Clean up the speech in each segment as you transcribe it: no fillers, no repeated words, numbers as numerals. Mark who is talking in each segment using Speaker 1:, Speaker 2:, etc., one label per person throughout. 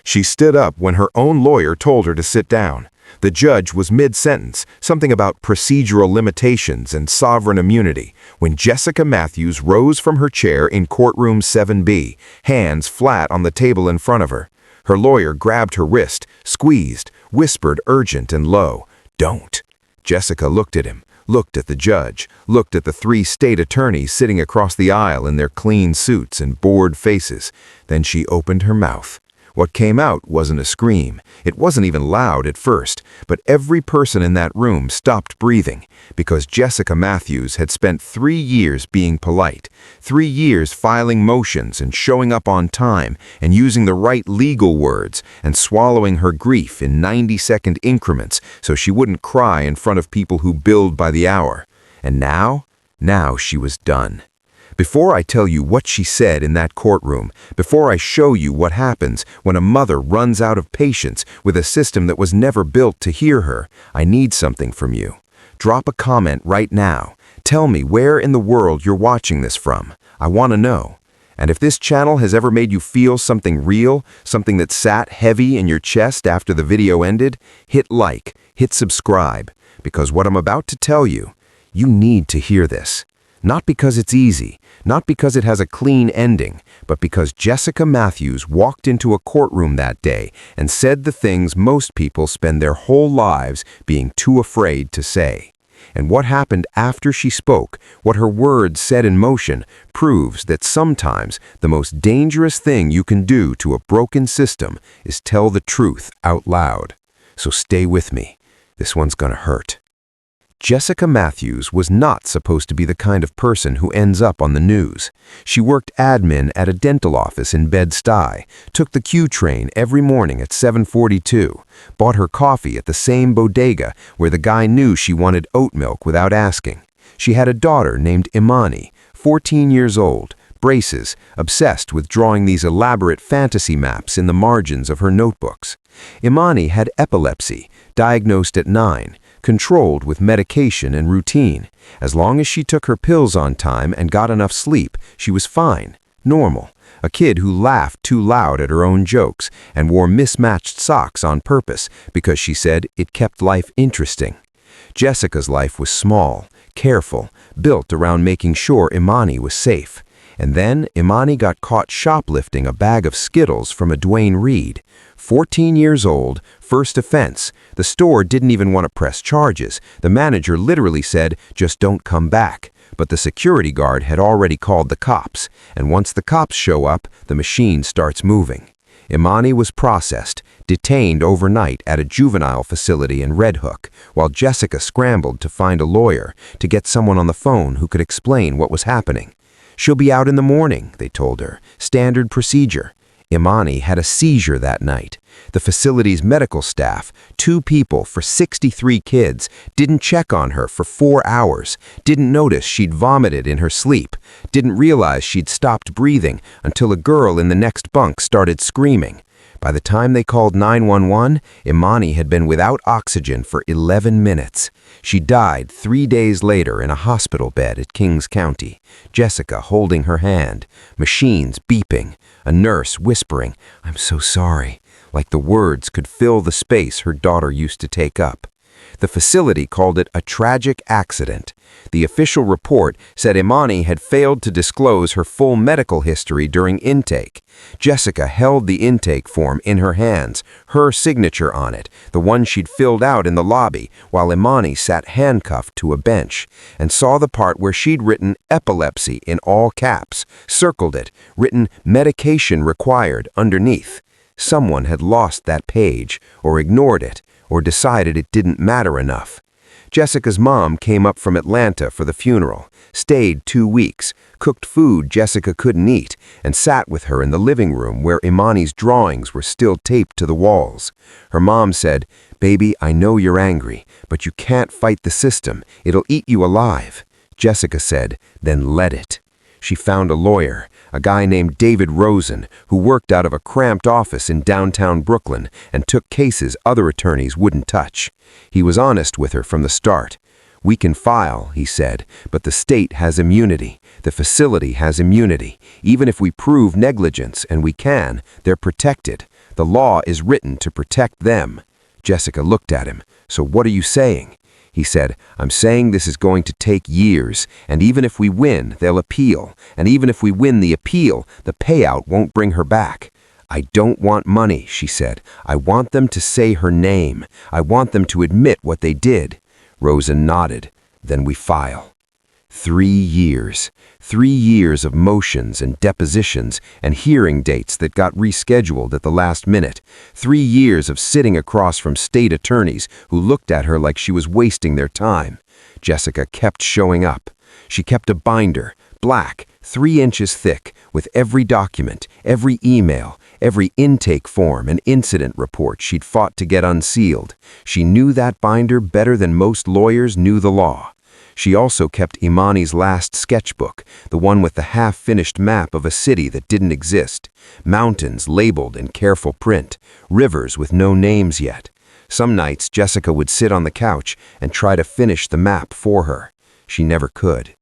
Speaker 1: She stood up when her own lawyer told her to sit down. The judge was mid-sentence, something about procedural limitations and sovereign immunity, when Jessica Matthews rose from her chair in courtroom 7B, hands flat on the table in front of her. Her lawyer grabbed her wrist, squeezed, whispered urgent and low, "Don't." Jessica looked at him, looked at the judge, looked at the 3 state attorneys sitting across the aisle in their clean suits and bored faces. Then she opened her mouth. What came out wasn't a scream. It wasn't even loud at first, but every person in that room stopped breathing, because Jessica Matthews had spent 3 years being polite, 3 years filing motions and showing up on time and using the right legal words and swallowing her grief in 90-second increments so she wouldn't cry in front of people who billed by the hour. And now she was done. Before I tell you what she said in that courtroom, before I show you what happens when a mother runs out of patience with a system that was never built to hear her, I need something from you. Drop a comment right now. Tell me where in the world you're watching this from. I want to know. And if this channel has ever made you feel something real, something that sat heavy in your chest after the video ended, hit like, hit subscribe, because what I'm about to tell you, you need to hear this. Not because it's easy, not because it has a clean ending, but because Jessica Matthews walked into a courtroom that day and said the things most people spend their whole lives being too afraid to say. And what happened after she spoke, what her words set in motion, proves that sometimes the most dangerous thing you can do to a broken system is tell the truth out loud. So stay with me. This one's gonna hurt. Jessica Matthews was not supposed to be the kind of person who ends up on the news. She worked admin at a dental office in Bed-Stuy, took the Q train every morning at 7:42, bought her coffee at the same bodega where the guy knew she wanted oat milk without asking. She had a daughter named Imani, 14 years old, braces, obsessed with drawing these elaborate fantasy maps in the margins of her notebooks. Imani had epilepsy, diagnosed at 9, controlled with medication and routine. As long as she took her pills on time and got enough sleep, she was fine, normal. A kid who laughed too loud at her own jokes and wore mismatched socks on purpose because she said it kept life interesting. Jessica's life was small, careful, built around making sure Imani was safe. And then Imani got caught shoplifting a bag of Skittles from a Duane Reade. 14 years old, first offense. The store didn't even want to press charges. The manager literally said, "Just don't come back." But the security guard had already called the cops, and once the cops show up, the machine starts moving. Imani was processed, detained overnight at a juvenile facility in Red Hook, while Jessica scrambled to find a lawyer, to get someone on the phone who could explain what was happening. "She'll be out in the morning," they told her. Standard procedure. Imani had a seizure that night. The facility's medical staff, 2 people for 63 kids, didn't check on her for 4 hours, didn't notice she'd vomited in her sleep, didn't realize she'd stopped breathing until a girl in the next bunk started screaming. By the time they called 911, Imani had been without oxygen for 11 minutes. She died 3 days later in a hospital bed at Kings County, Jessica holding her hand, machines beeping, a nurse whispering, "I'm so sorry," like the words could fill the space her daughter used to take up. The facility called it a tragic accident. The official report said Imani had failed to disclose her full medical history during intake. Jessica held the intake form in her hands, her signature on it, the one she'd filled out in the lobby, while Imani sat handcuffed to a bench, and saw the part where she'd written epilepsy in all caps, circled it, written medication required underneath. Someone had lost that page, or ignored it, or decided it didn't matter enough. Jessica's mom came up from Atlanta for the funeral, stayed 2 weeks, cooked food Jessica couldn't eat, and sat with her in the living room where Imani's drawings were still taped to the walls. Her mom said, "Baby, I know you're angry, but you can't fight the system. It'll eat you alive." Jessica said, "Then let it." She found a lawyer, a guy named David Rosen, who worked out of a cramped office in downtown Brooklyn and took cases other attorneys wouldn't touch. He was honest with her from the start.
Speaker 2: "We can file," he said, "but the state has immunity. The facility has immunity. Even if we prove negligence, and we can, they're protected. The law is written to protect them." Jessica looked at him. "So what are you saying?" He said, "I'm saying this is going to take years, and even if we win, they'll appeal. And even if we win the appeal, the payout won't bring her back." "I don't want money," she said. "I want them to say her name. I want them to admit what they did." Rosen nodded. "Then we file." 3 years. 3 years of motions and depositions and hearing dates that got rescheduled at the last minute. 3 years of sitting across from state attorneys who looked at her like she was wasting their time. Jessica kept showing up. She kept a binder, black, 3 inches thick, with every document, every email, every intake form and incident report she'd fought to get unsealed. She knew that binder better than most lawyers knew the law. She also kept Imani's last sketchbook, the one with the half-finished map of a city that didn't exist. Mountains labeled in careful print, rivers with no names yet. Some nights Jessica would sit on the couch and try to finish the map for her. She never could.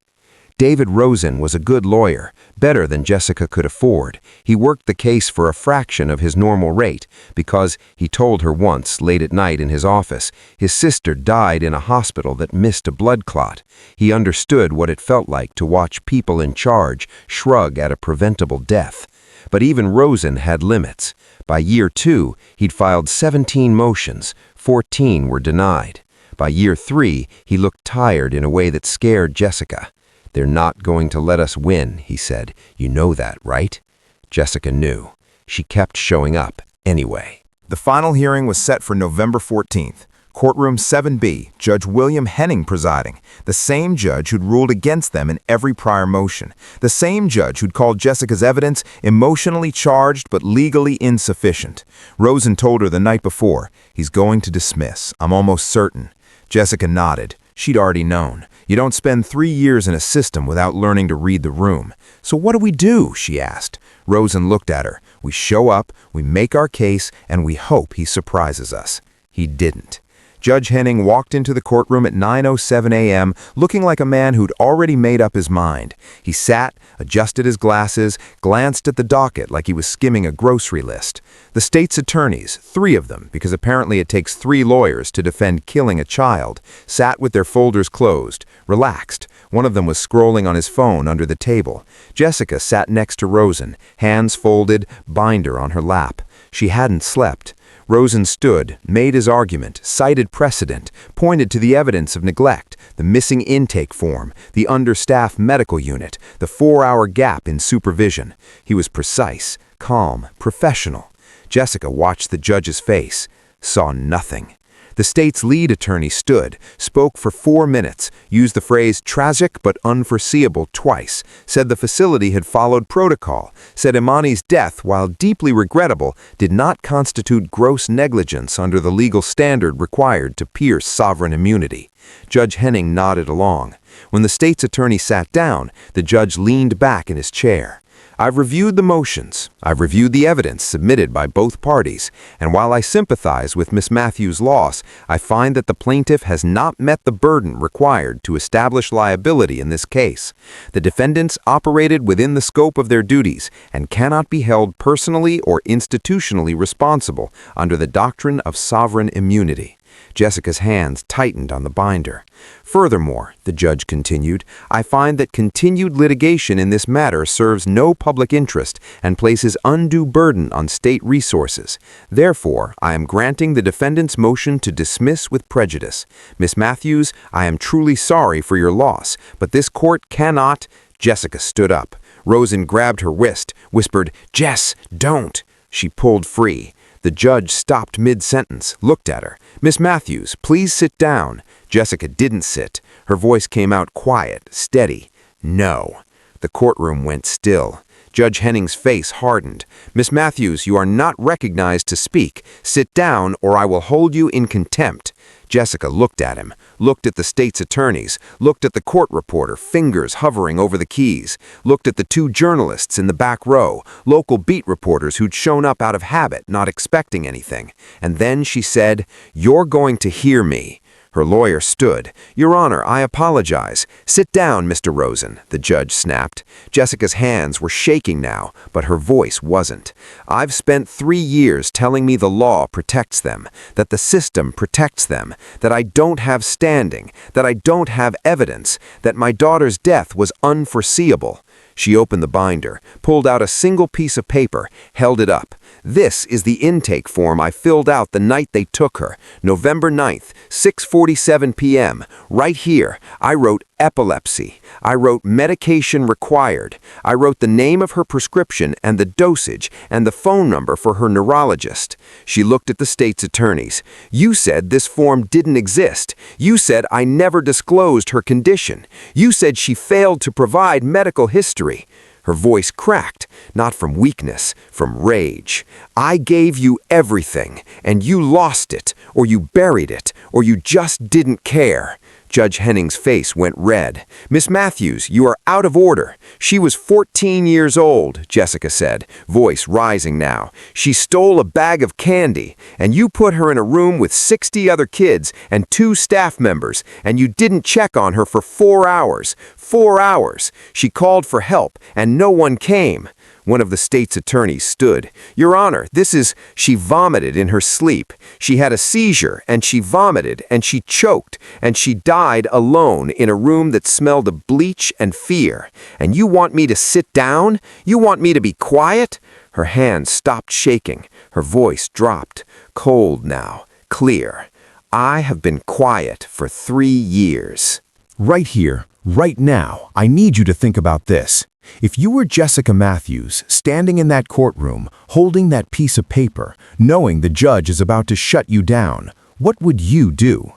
Speaker 2: David Rosen was a good lawyer, better than Jessica could afford. He worked the case for a fraction of his normal rate because, he told her once, late at night in his office, his sister died in a hospital that missed a blood clot. He understood what it felt like to watch people in charge shrug at a preventable death. But even Rosen had limits. By year 2, he'd filed 17 motions, 14 were denied. By year 3, he looked tired in a way that scared Jessica. "They're not going to let us win," he said. "You know that, right?" Jessica knew. She kept showing up anyway.
Speaker 1: The final hearing was set for November 14th. Courtroom 7B, Judge William Henning presiding, the same judge who'd ruled against them in every prior motion, the same judge who'd called Jessica's evidence emotionally charged but legally insufficient. Rosen told her the night before, "He's going to dismiss, I'm almost certain." Jessica nodded. She'd already known. You don't spend 3 years in a system without learning to read the room. "So what do we do?" she asked. Rosen looked at her. "We show up, we make our case, and we hope he surprises us." He didn't. Judge Henning walked into the courtroom at 9:07 a.m. looking like a man who'd already made up his mind. He sat, adjusted his glasses, glanced at the docket like he was skimming a grocery list. The state's attorneys, 3 of them, because apparently it takes 3 lawyers to defend killing a child, sat with their folders closed, relaxed. One of them was scrolling on his phone under the table. Jessica sat next to Rosen, hands folded, binder on her lap. She hadn't slept. Rosen stood, made his argument, cited precedent, pointed to the evidence of neglect, the missing intake form, the understaffed medical unit, the 4-hour gap in supervision. He was precise, calm, professional. Jessica watched the judge's face, saw nothing. The state's lead attorney stood, spoke for 4 minutes, used the phrase tragic but unforeseeable twice, said the facility had followed protocol, said Imani's death, while deeply regrettable, did not constitute gross negligence under the legal standard required to pierce sovereign immunity. Judge Henning nodded along. When the state's attorney sat down, the judge leaned back in his chair. "I've reviewed the motions. I've reviewed the evidence submitted by both parties, and while I sympathize with Miss Matthews' loss, I find that the plaintiff has not met the burden required to establish liability in this case. The defendants operated within the scope of their duties and cannot be held personally or institutionally responsible under the doctrine of sovereign immunity." Jessica's hands tightened on the binder. "Furthermore," the judge continued, "I find that continued litigation in this matter serves no public interest and places undue burden on state resources. Therefore, I am granting the defendant's motion to dismiss with prejudice. Miss Matthews, I am truly sorry for your loss, but this court cannot—" Jessica stood up. Rosen grabbed her wrist, whispered, "Jess, don't!" She pulled free. The judge stopped mid-sentence, looked at her. "Miss Matthews, please sit down." Jessica didn't sit. Her voice came out quiet, steady. "No." The courtroom went still. Judge Henning's face hardened. "Miss Matthews, you are not recognized to speak. Sit down or I will hold you in contempt." Jessica looked at him, looked at the state's attorneys, looked at the court reporter, fingers hovering over the keys, looked at the 2 journalists in the back row, local beat reporters who'd shown up out of habit, not expecting anything. And then she said, "You're going to hear me."
Speaker 2: Her lawyer stood. "Your Honor, I apologize. Sit down, Mr. Rosen," the judge snapped. Jessica's hands were shaking now, but her voice wasn't. "I've spent 3 years telling me the law protects them, that the system protects them, that I don't have standing, that I don't have evidence, that my daughter's death was unforeseeable." She opened the binder, pulled out a single piece of paper, held it up. "This is the intake form I filled out the night they took her, November 9th, 6:47 p.m. Right here, I wrote epilepsy. I wrote medication required. I wrote the name of her prescription and the dosage and the phone number for her neurologist." She looked at the state's attorneys. "You said this form didn't exist. You said I never disclosed her condition. You said she failed to provide medical history." Her voice cracked, not from weakness, from rage. "I gave you everything, and you lost it, or you buried it, or you just didn't care." Judge Henning's face went red. "Miss Matthews, you are out of order. She was 14 years old," Jessica said, voice rising now. "She stole a bag of candy, and you put her in a room with 60 other kids and 2 staff members, and you didn't check on her for 4 hours. 4 hours. She called for help, and no one came." One of the state's attorneys stood. "Your Honor, this is—" She vomited in her sleep. She had a seizure, and she vomited, and she choked, and she died alone in a room that smelled of bleach and fear. "And you want me to sit down? You want me to be quiet?" Her hands stopped shaking. Her voice dropped. Cold now. Clear. "I have been quiet for 3 years."
Speaker 1: Right here, right now, I need you to think about this. If you were Jessica Matthews, standing in that courtroom, holding that piece of paper, knowing the judge is about to shut you down, what would you do?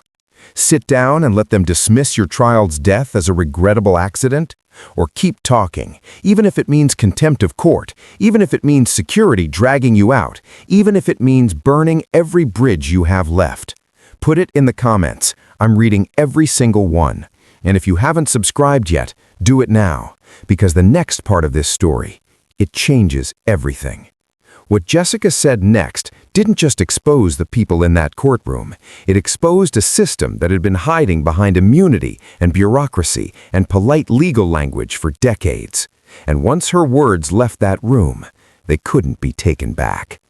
Speaker 1: Sit down and let them dismiss your child's death as a regrettable accident? Or keep talking, even if it means contempt of court, even if it means security dragging you out, even if it means burning every bridge you have left? Put it in the comments. I'm reading every single one. And if you haven't subscribed yet, do it now, because the next part of this story, it changes everything. What Jessica said next didn't just expose the people in that courtroom. It exposed a system that had been hiding behind immunity and bureaucracy and polite legal language for decades. And once her words left that room, they couldn't be taken back.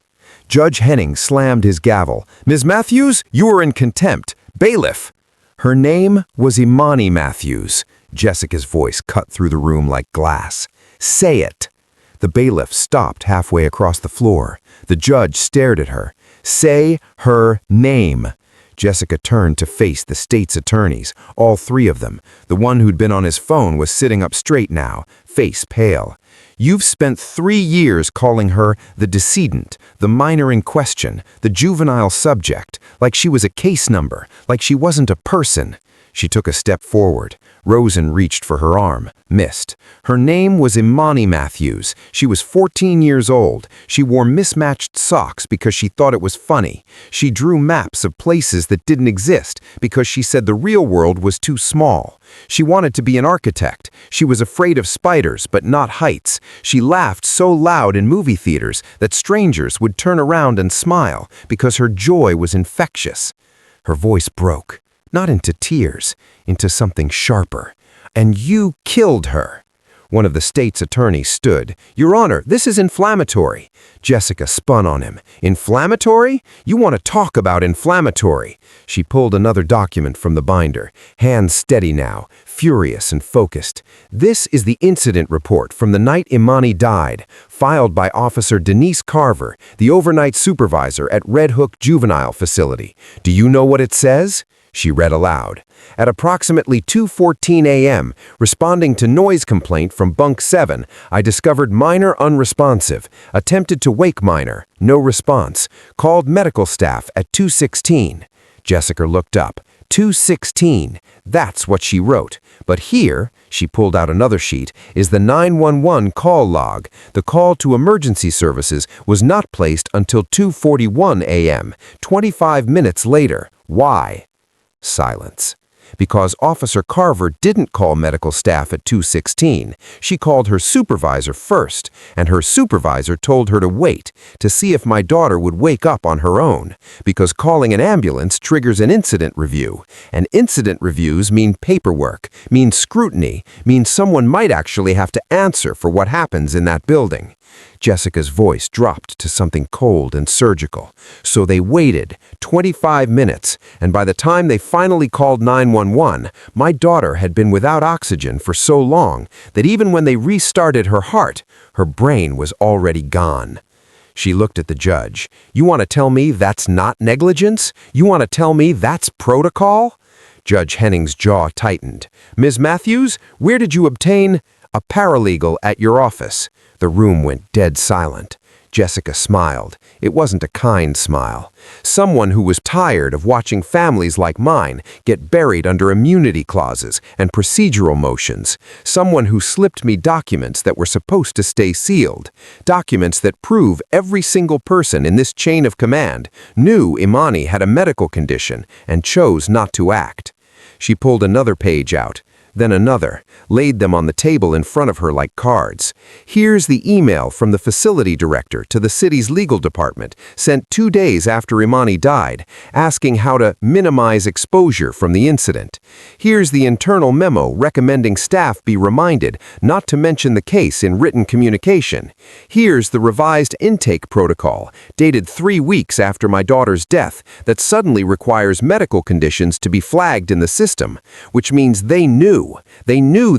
Speaker 1: Judge Henning slammed his gavel. "Ms. Matthews, you are in contempt. Bailiff!" Her name was Imani Matthews. Jessica's voice cut through the room like glass. "Say it." The bailiff stopped halfway across the floor. The judge stared at her. "Say her name." Jessica turned to face the state's attorneys, all 3 of them. The one who'd been on his phone was sitting up straight now, face pale. "You've spent 3 years calling her the decedent, the minor in question, the juvenile subject, like she was a case number, like she wasn't a person." She took a step forward. Rosen reached for her arm, missed. "Her name was Imani Matthews. She was 14 years old. She wore mismatched socks because she thought it was funny. She drew maps of places that didn't exist because she said the real world was too small. She wanted to be an architect. She was afraid of spiders, but not heights. She laughed so loud in movie theaters that strangers would turn around and smile because her joy was infectious." Her voice broke. Not into tears, into something sharper. "And you killed her." One of the state's attorneys stood. "Your Honor, this is inflammatory." Jessica spun on him. "Inflammatory? You want to talk about inflammatory." She pulled another document from the binder, hands steady now, furious and focused. "This is the incident report from the night Imani died, filed by Officer Denise Carver, the overnight supervisor at Red Hook Juvenile Facility. Do you know what it says?" She read aloud. "At approximately 2:14 a.m., responding to noise complaint from Bunk 7, I discovered minor unresponsive. Attempted to wake minor. No response. Called medical staff at 2:16. Jessica looked up. 2:16. That's what she wrote. But here, she pulled out another sheet, is the 911 call log. The call to emergency services was not placed until 2:41 a.m., 25 minutes later. Why? Silence.
Speaker 2: because Officer Carver didn't call medical staff at 2:16. She called her supervisor first, and her supervisor told her to wait to see if my daughter would wake up on her own, because calling an ambulance triggers an incident review, and incident reviews mean paperwork, mean scrutiny, mean someone might actually have to answer for what happens in that building. Jessica's voice dropped to something cold and surgical. So they waited 25 minutes, and by the time they finally called 911, my daughter had been without oxygen for so long that even when they restarted her heart, her brain was already gone. She looked at the judge. "You want to tell me that's not negligence? You want to tell me that's protocol?" Judge Henning's jaw tightened. "Ms. Matthews, where did you obtain a paralegal at your office?" The room went dead silent. Jessica smiled. It wasn't a kind smile. Someone who was tired of watching families like mine get buried under immunity clauses and procedural motions. Someone who slipped me documents that were supposed to stay sealed. Documents that prove every single person in this chain of command knew Imani had a medical condition and chose not to act. She pulled another page out, then another, laid them on the table in front of her like cards. Here's the email from the facility director to the city's legal department, sent 2 days after Imani died, asking how to minimize exposure from the incident. Here's the internal memo recommending staff be reminded not to mention the case in written communication. Here's the revised intake protocol, dated 3 weeks after my daughter's death, that suddenly requires medical conditions to be flagged in the system, which means they knew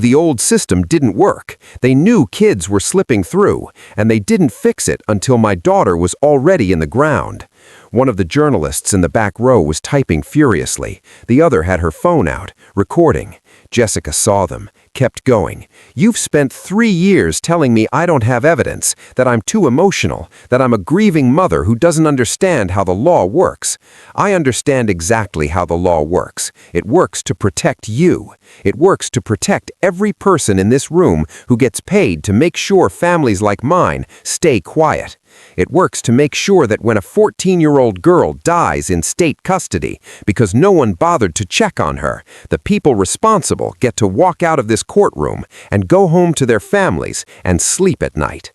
Speaker 2: the old system didn't work. They knew kids were slipping through, and they didn't fix it until my daughter was already in the ground. One of the journalists in the back row was typing furiously. The other had her phone out, recording. Jessica saw them, kept going. "You've spent 3 years telling me I don't have evidence, that I'm too emotional, that I'm a grieving mother who doesn't understand how the law works. I understand exactly how the law works. It works to protect you. It works to protect every person in this room who gets paid to make sure families like mine stay quiet. It works to make sure that when a 14-year-old girl dies in state custody because no one bothered to check on her, the people responsible get to walk out of this courtroom and go home to their families and sleep at night."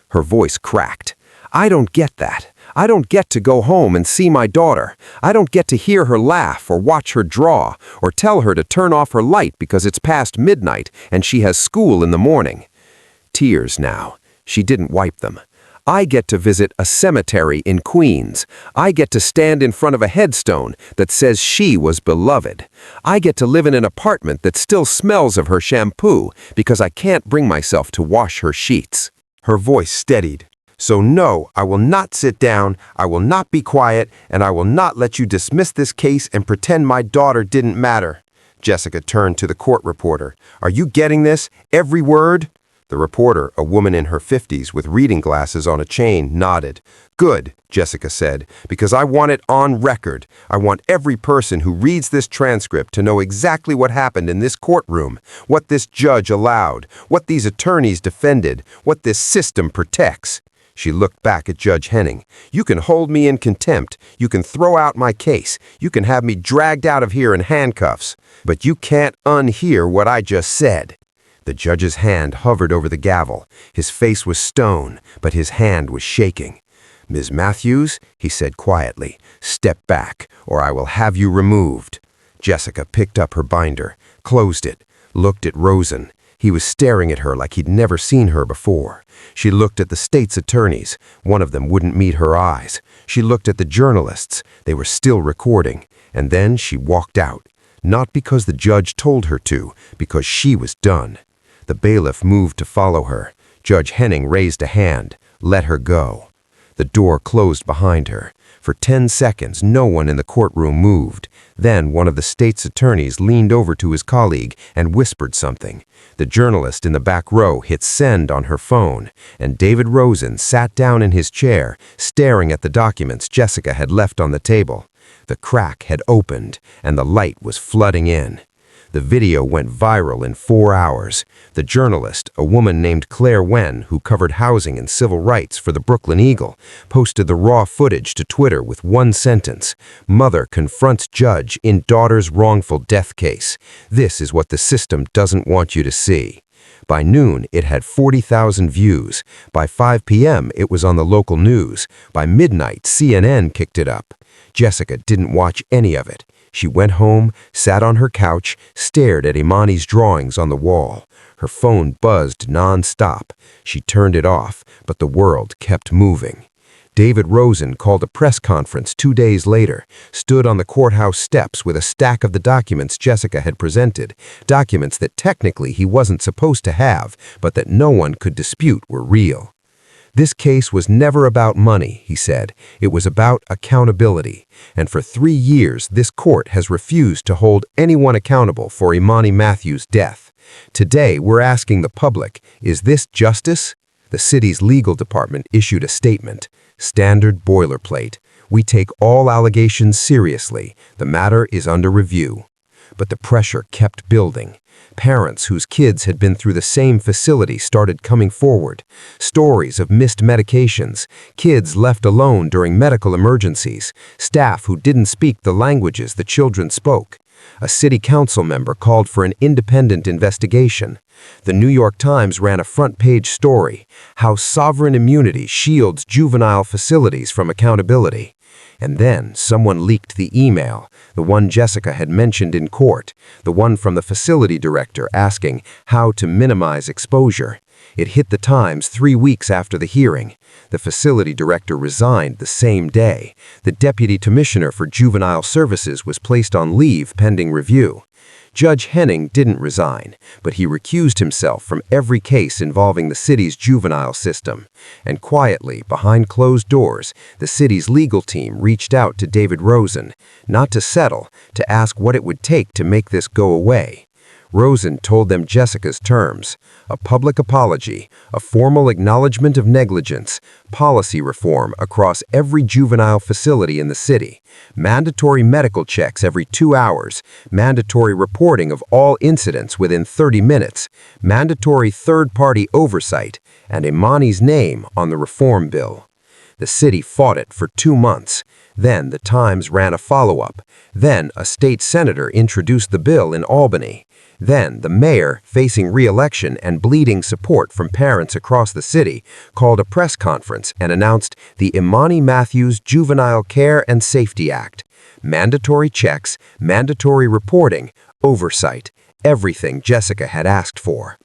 Speaker 2: Her voice cracked. "I don't get that. I don't get to go home and see my daughter. I don't get to hear her laugh or watch her draw or tell her to turn off her light because it's past midnight and she has school in the morning." Tears now. She didn't wipe them. "I get to visit a cemetery in Queens. I get to stand in front of a headstone that says she was beloved. I get to live in an apartment that still smells of her shampoo because I can't bring myself to wash her sheets." Her voice steadied. "So no, I will not sit down, I will not be quiet, and I will not let you dismiss this case and pretend my daughter didn't matter." Jessica turned to the court reporter. "Are you getting this? Every word?" The reporter, a woman in her 50s with reading glasses on a chain, nodded. "Good," Jessica said, "because I want it on record. I want every person who reads this transcript to know exactly what happened in this courtroom, what this judge allowed, what these attorneys defended, what this system protects." She looked back at Judge Henning. "You can hold me in contempt. You can throw out my case. You can have me dragged out of here in handcuffs. But you can't unhear what I just said." The judge's hand hovered over the gavel. His face was stone, but his hand was shaking. "Ms. Matthews," he said quietly, "step back, or I will have you removed." Jessica picked up her binder, closed it, looked at Rosen. He was staring at her like he'd never seen her before. She looked at the state's attorneys. One of them wouldn't meet her eyes. She looked at the journalists. They were still recording. And then she walked out. Not because the judge told her to, because she was done. The bailiff moved to follow her. Judge Henning raised a hand. Let her go. The door closed behind her. For 10 seconds, no one in the courtroom moved. Then one of the state's attorneys leaned over to his colleague and whispered something. The journalist in the back row hit send on her phone, and David Rosen sat down in his chair, staring at the documents Jessica had left on the table. The crack had opened, and the light was flooding in. The video went viral in 4 hours. The journalist, a woman named Claire Wen, who covered housing and civil rights for the Brooklyn Eagle, posted the raw footage to Twitter with one sentence: "Mother confronts judge in daughter's wrongful death case. This is what the system doesn't want you to see." By noon, it had 40,000 views. By 5 p.m., it was on the local news. By midnight, CNN kicked it up. Jessica didn't watch any of it. She went home, sat on her couch, stared at Imani's drawings on the wall. Her phone buzzed non-stop. She turned it off, but the world kept moving. David Rosen called a press conference 2 days later, stood on the courthouse steps with a stack of the documents Jessica had presented, documents that technically he wasn't supposed to have, but that no one could dispute were real. "This case was never about money," he said. "It was about accountability. And for 3 years, this court has refused to hold anyone accountable for Imani Matthews' death. Today, we're asking the public, is this justice?" The city's legal department issued a statement. Standard boilerplate. "We take all allegations seriously. The matter is under review." But the pressure kept building. Parents whose kids had been through the same facility started coming forward. Stories of missed medications, kids left alone during medical emergencies, staff who didn't speak the languages the children spoke. A city council member called for an independent investigation. The New York Times ran a front-page story, "How Sovereign Immunity Shields Juvenile Facilities from Accountability." And then someone leaked the email, the one Jessica had mentioned in court, the one from the facility director asking how to minimize exposure. It hit the Times 3 weeks after the hearing. The facility director resigned the same day. The deputy commissioner for juvenile services was placed on leave pending review. Judge Henning didn't resign, but he recused himself from every case involving the city's juvenile system. And quietly, behind closed doors, the city's legal team reached out to David Rosen, not to settle, to ask what it would take to make this go away. Rosen told them Jessica's terms: a public apology, a formal acknowledgement of negligence, policy reform across every juvenile facility in the city, mandatory medical checks every 2 hours, mandatory reporting of all incidents within 30 minutes, mandatory third-party oversight, and Imani's name on the reform bill. The city fought it for 2 months. Then the Times ran a follow-up. Then a state senator introduced the bill in Albany. Then the mayor, facing re-election and bleeding support from parents across the city, called a press conference and announced the Imani Matthews Juvenile Care and Safety Act. Mandatory checks, mandatory reporting, oversight, everything Jessica had asked for.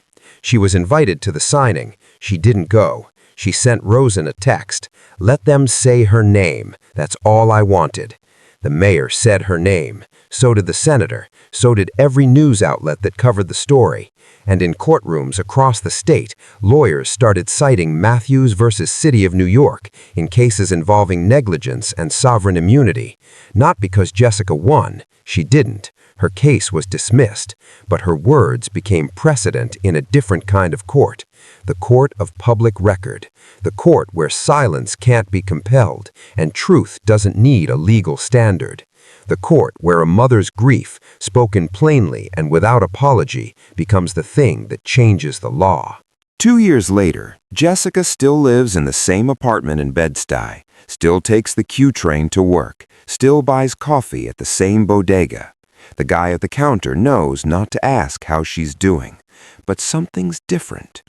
Speaker 2: She was invited to the signing. She didn't go. She sent Rosen a text. "Let them say her name. That's all I wanted." The mayor said her name. So did the senator. So did every news outlet that covered the story. And in courtrooms across the state, lawyers started citing Matthews versus City of New York in cases involving negligence and sovereign immunity. Not because Jessica won. She didn't. Her case was dismissed, but her words became precedent in a different kind of court, the court of public record, the court where silence can't be compelled and truth doesn't need a legal standard, the court where a mother's grief, spoken plainly and without apology, becomes the thing that changes the law.
Speaker 1: 2 years later, Jessica still lives in the same apartment in Bed-Stuy, still takes the Q train to work, still buys coffee at the same bodega. The guy at the counter knows not to ask how she's doing, but something's different.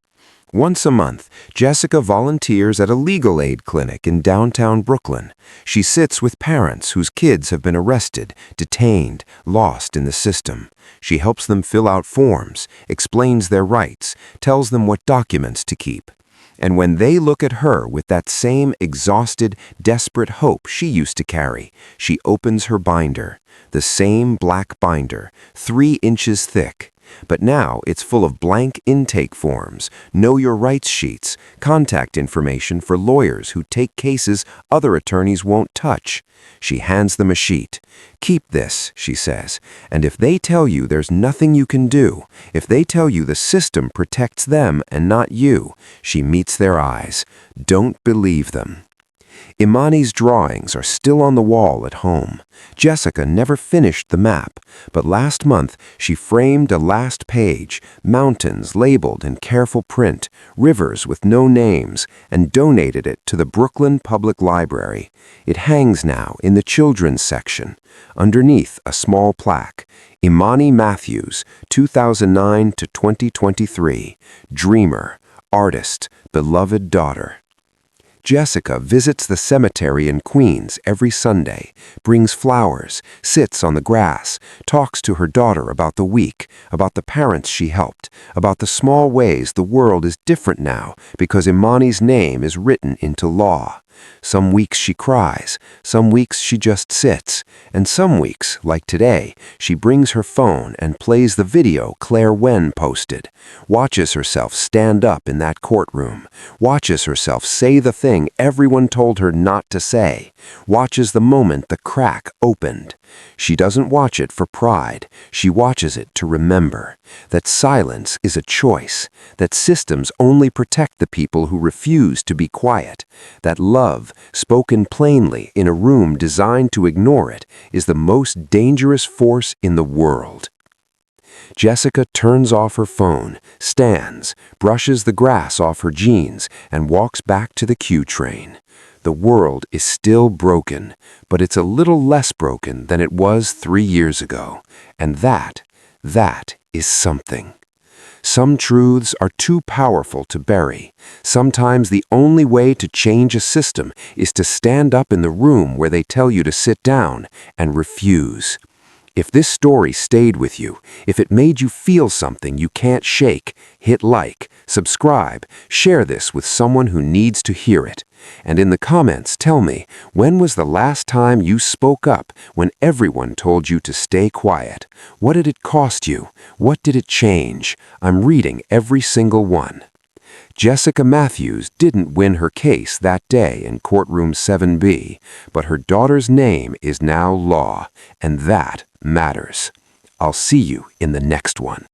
Speaker 1: Once a month, Jessica volunteers at a legal aid clinic in downtown Brooklyn. She sits with parents whose kids have been arrested, detained, lost in the system. She helps them fill out forms, explains their rights, tells them what documents to keep. And when they look at her with that same exhausted, desperate hope she used to carry, she opens her binder, the same black binder, 3 inches thick. But now it's full of blank intake forms, know your rights sheets, contact information for lawyers who take cases other attorneys won't touch. She hands them a sheet. "Keep this," she says, "and if they tell you there's nothing you can do, if they tell you the system protects them and not you," she meets their eyes. "Don't believe them."
Speaker 2: Imani's drawings are still on the wall at home. Jessica never finished the map, but last month she framed a last page, mountains labeled in careful print, rivers with no names, and donated it to the Brooklyn Public Library. It hangs now in the children's section. Underneath a small plaque, Imani Matthews, 2009 to 2023, dreamer, artist, beloved daughter. Jessica visits the cemetery in Queens every Sunday, brings flowers, sits on the grass, talks to her daughter about the week, about the parents she helped, about the small ways the world is different now because Imani's name is written into law. Some weeks she cries, some weeks she just sits, and some weeks, like today, she brings her phone and plays the video Claire Wen posted, watches herself stand up in that courtroom, watches herself say the thing everyone told her not to say, watches the moment the crack opened. She doesn't watch it for pride, she watches it to remember that silence is a choice, that systems only protect the people who refuse to be quiet, that love, spoken plainly in a room designed to ignore it, is the most dangerous force in the world. Jessica turns off her phone, stands, brushes the grass off her jeans, and walks back to the Q train. The world is still broken, but it's a little less broken than it was 3 years ago. And that is something. Some truths are too powerful to bury. Sometimes the only way to change a system is to stand up in the room where they tell you to sit down and refuse. If this story stayed with you, if it made you feel something you can't shake, hit like, subscribe, share this with someone who needs to hear it. And in the comments, tell me, when was the last time you spoke up when everyone told you to stay quiet? What did it cost you? What did it change? I'm reading every single one. Jessica Matthews didn't win her case that day in Courtroom 7B, but her daughter's name is now law, and that matters. I'll see you in the next one.